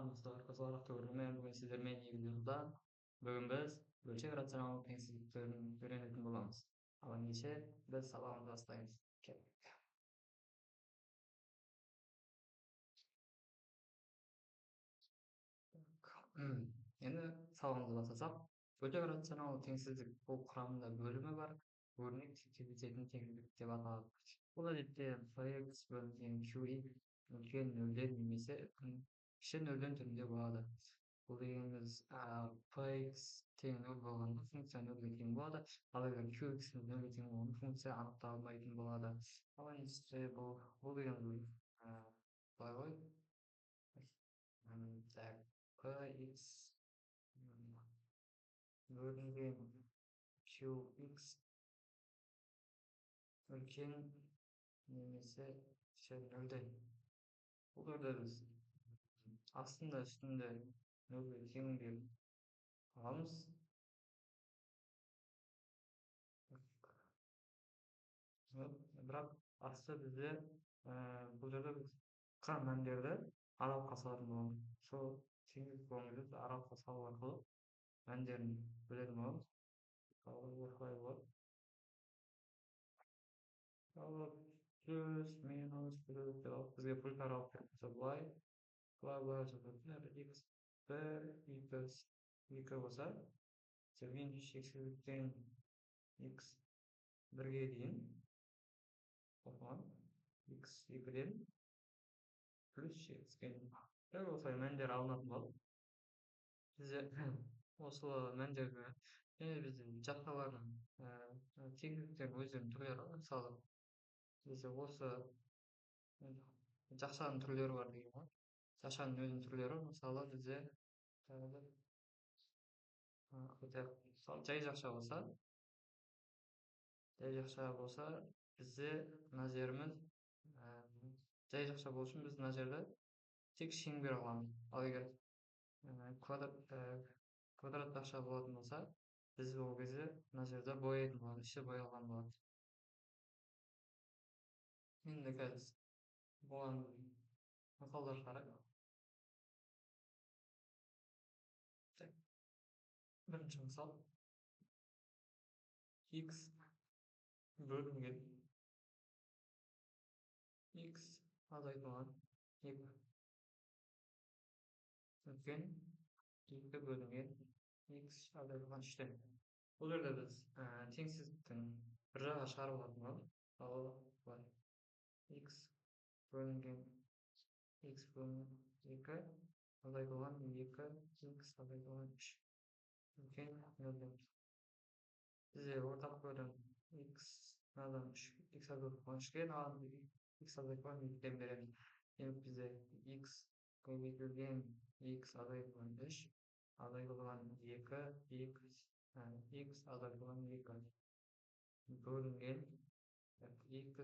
Armutlar, kozalak töwermen bugün sizlerмен ýigizde bugün biz bölçek ratsional tengsizliklerini öğrenетін bolamyz. Al ендеше biz sabagymyzy başlaýmyz. Endi sabagymyzy başlasak, bölçek ratsional tengsizlik bu kuramda bölümi bar. Örnek kelişetiň tengsizlik dep atalýar. Bul adetde px bölüngen qx ulken nölden nemесе kişi nölden türünde bolady. Bu degenimiz px teң nöl bolganda funksiýa nölge teң bolady. Al eger qx nölge teң bolganda funksiýa anykdalmaýyn bolady. Ama endişde bu degenimiz bolay goý. Tak px bölüngen qx ulken nemese kişi nölden. Bu da biz aslında üstünde nölge teң dep alamyz. Birak aslında bizde bu жерде biz k мәндерди aralykka salатын bolamiz. Şol tengsizlik boýunça aralykka salyp arkaly мәндерин bilетін bolamiz. Osulaj bolat. Plus minus bizge pul taralyp beripse bulay. Bulay x bir x 2 bolsa, sebin şeksizdikden x 1-ge diýin. X 2'den plus şeksizdikden. Osulaj мәндер alınat bolup bize osul мәндерге bizdin jaktalarning tengsizliklerin özlerinin türleri bar. Misaly bize osu jakşanın türleri bar diýen bol. Jakşanın özünün türleri bar. Misaly bize jay jakşa bolsa bize mına jerimiz jay jakşa bolsun biz mına jerde tek şeňber alamyz. Al eger kvadrat jakşa bolатын bolsa biz o gezi mına jerde boýaýyn bolady, işe boýalgan bolady. Endi biz bulan misallar karap birinci misal x bölüngen x azaytmagan ulken 2 bölüngen x azaytmagan işte. Bu yerde biz tengsizlikten bir jaga çykaryp alýan bolap, x bölüngen x bölüngen 2 azaytmagan 2 x azaytmagan 3 ulken nölden. Bize ortak bölüm x nadan 3 x azaytmagan 3'ge nadan x azaytmagan 2'den beremiz. Yani bize x köýgülgen x azaytmagan 3 azaytmagan 2 x azaytmagan 2 bölüngen x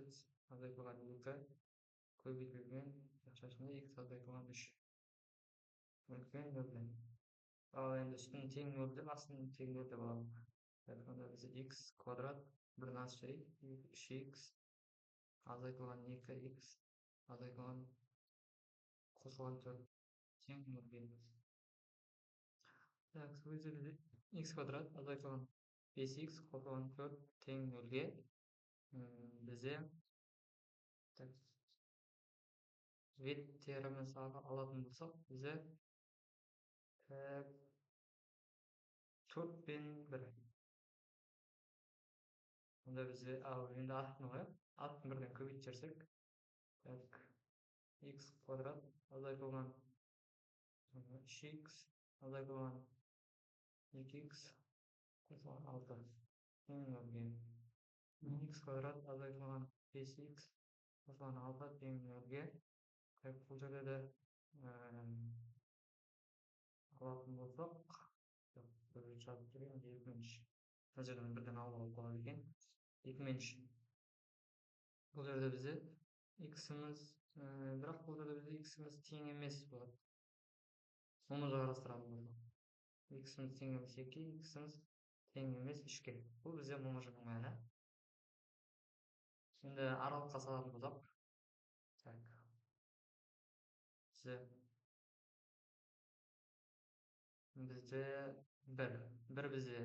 azaytmagan 2 köýgülgen jakşaçynda x azaytmagan 3 ulken nölden. Al endi üstüni teң nöl dep aslynda teң nöl dep alalım. Onda bize x kvadrat bir nasy 3x azaytmagan 2x azaytmagan koşulan 4 teң nöl berýär. Tak, bize x kvadrat azaytmagan 5x koşulan 4 teң nölge bize tak vet teoremasy alатын bolsak bize 4 ben 1. Onda bize endi 61'den köpüýtjersek tak x kvadrat azaytylgan 3x azaytylgan 2x koşulan 6 teң nölge x kvadrat azaytylgan 5x koşulan 6 teң nölge. Bu жерде de alатын bolsak çarpıp turýan 2-nji. Bu жерden birden alıp bolady eken. 2-nji. Bu жерде bize x'imiz birak bu жерде bize x'imiz teң emes bolot. Onu da garaşdyralım bolsak. X'imiz teң emes 2, x'imiz teң emes 3'ge. Bu bize momajynyň mäni. Endi aralykka salatan bolsak. Tak. Bize Bizde bir bize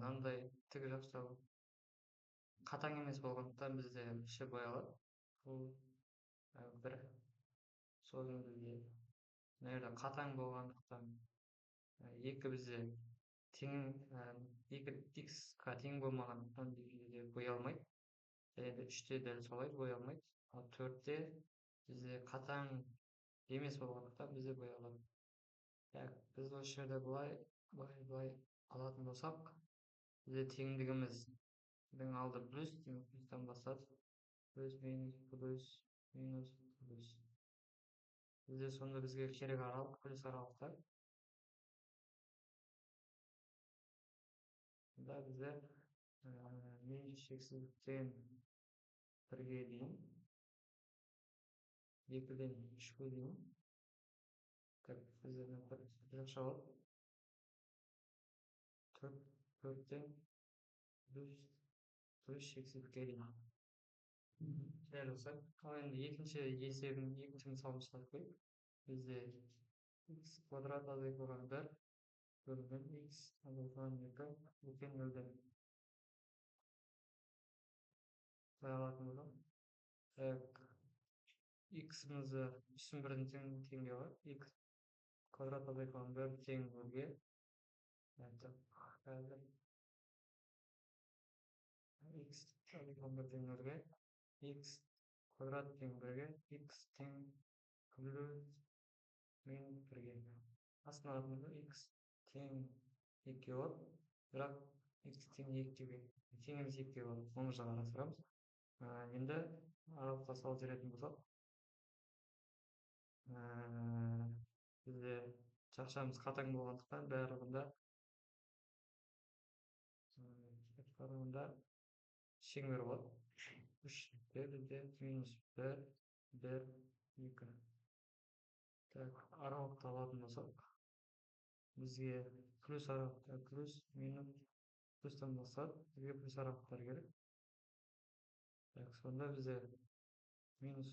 mындай тиги жакча катаң эмес болгондуктан бизде иши боелот. Бул бир сонун бизде мына катаң болгондуктан эки бизде тең эки x-ка тең болмагандыктан бизде бое албайт. Және де 3-те дәл солай бое алмайт. Ал 4-те бизде катаң эмес болгондуктан бизде бое алат. Так, biz ошол жерде былай алатын болсак, бизде теңдигимиздин алды плюс, демек плюстан баштап плюс минус плюс минус плюс. Бизде сонда бизге керек аралык плюс аралыктар. Да бизде минус шексиздиктен 1-ге дейин, 2-ден 3-ке дейин. Так, бизде жакшы болот. 4-тен плюс шексиздикке дейин. Дәл болса, ал энди экинчи эсебин, экинчи мисалын баштап коелук. Бизде x квадрат азайтылган 1 бөлүнгөн x азайтылган 2 тең 0-ден бая алатын болсок, x-мызды үчтүн бирин теңге бар. X квадрат азайтылган 1 тең 0-ге. Азыр x азайтылган 1 тең 0-ге, x квадрат тең 1-ге, x тең плюс минус 1-ге. Астына x тең 2 болот, бирок x тең 2-ге, тең эмес 2-ге болот. Оң жагын карастырабыз. Эми аралыкка салып жиберетін болсок, бизде жакшамыз катаң болгондуктан баарыгында чеңбер болот. 3-те бизде минус 1, 1, 2. Так, аралыкты алатын болсок, бизге плюс аралыкта плюс минус плюстан баштап бизге плюс аралыктар керек. Так, сонда бизде минус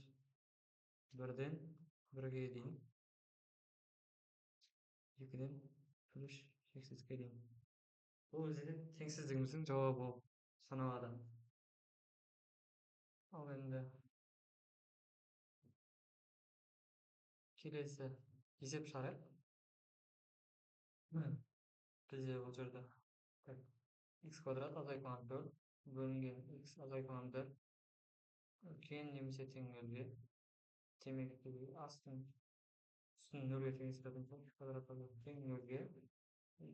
1-ден 1-ге дейин, 2-ден плюс шексиздикке дейин. Бул биздин теңсиздигибиздин жообу болуп саналат. Ал энди келесі есеп шығарайық. Бізде бұл жерде x квадрат азайтылған 4 бөлінген x азайтылған 1 үлкен немесе тең 0-ге. Демек астын үстін 0-ге теңестіретін болсақ, x квадрат азайтылған тең 0-ге,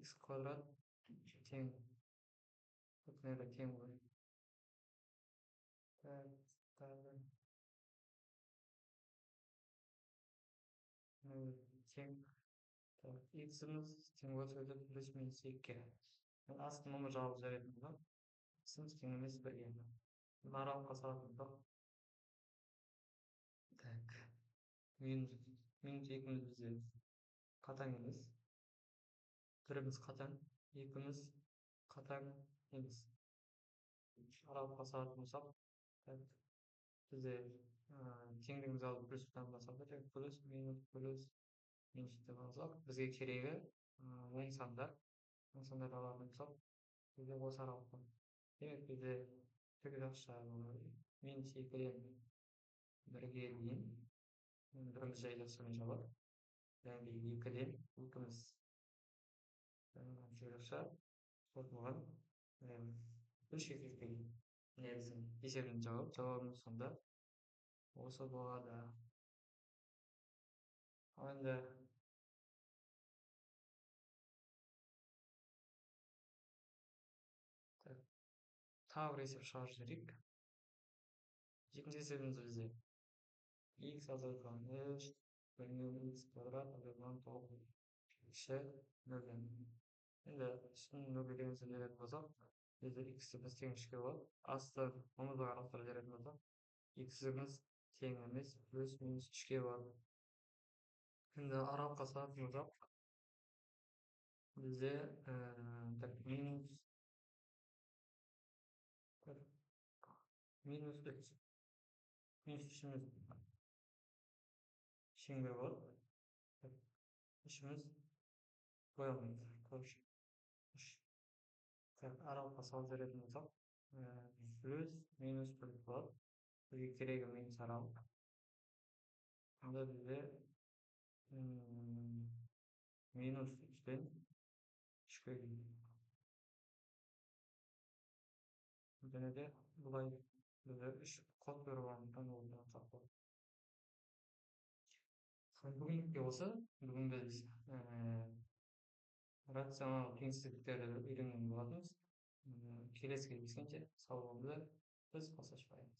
x квадрат тең тең болады. Тең x-imiz тең болса плюс минус 2. Астын мыны жабып жіберетін болсақ, x-imiz тең емес 1-ге. Аралыққа салатын болсақ, так, минус 2-міз бізде қатаң емес. 1-міз қатаң, 2-міз қатаң емес. Аралыққа салатын болсақ, бізде теңдігіміз алып плюстан басады, плюс минус деп алсақ, бізге керегі оң сандар алатын болсақ, бізде осы аралықта. Демек бізде тігі жақша минус 2-ден 1-ге дейін біріміз жай жақшамен жабады. Және 2-ден 2-міз жақша қосылған 3-ге дейін. Негізін есебінің жауабымыз сонда осы болады. Ал енді тағы бір есеп шығарып жіберейік. Екінші есебіміз бізде x азайтылған 3 бөлінген x квадрат азайтылған 9 кіші 0-ден. Енді үстін 0-ге теңестіріп жіберетін болсақ, бізде x-іміз тең 3-ге болады. Асты омызға қарастырып жіберетін болсақ, x-іміз тең емес плюс минус 3-ге болады. Енді аралыққа салатын болсақ, бізде минус 3. Минус 3-міз шеңбер болады. 3-міз koyalmayız. Так, аралыққа салып жіберетін болсақ, плюс минус плюс болады. Бізге керегі минус аралық. Онда бізде минус 3-тен 3-ке дейін. Және де бұлай бізде 3 код беріп алғандықтан ол сақ болады. Бүгінге осы. Бүгін біз рационал теңсіздіктерді үйренген болатынбыз. Келесі кездескенше сау болыңыздар. Біз қоса шығайық.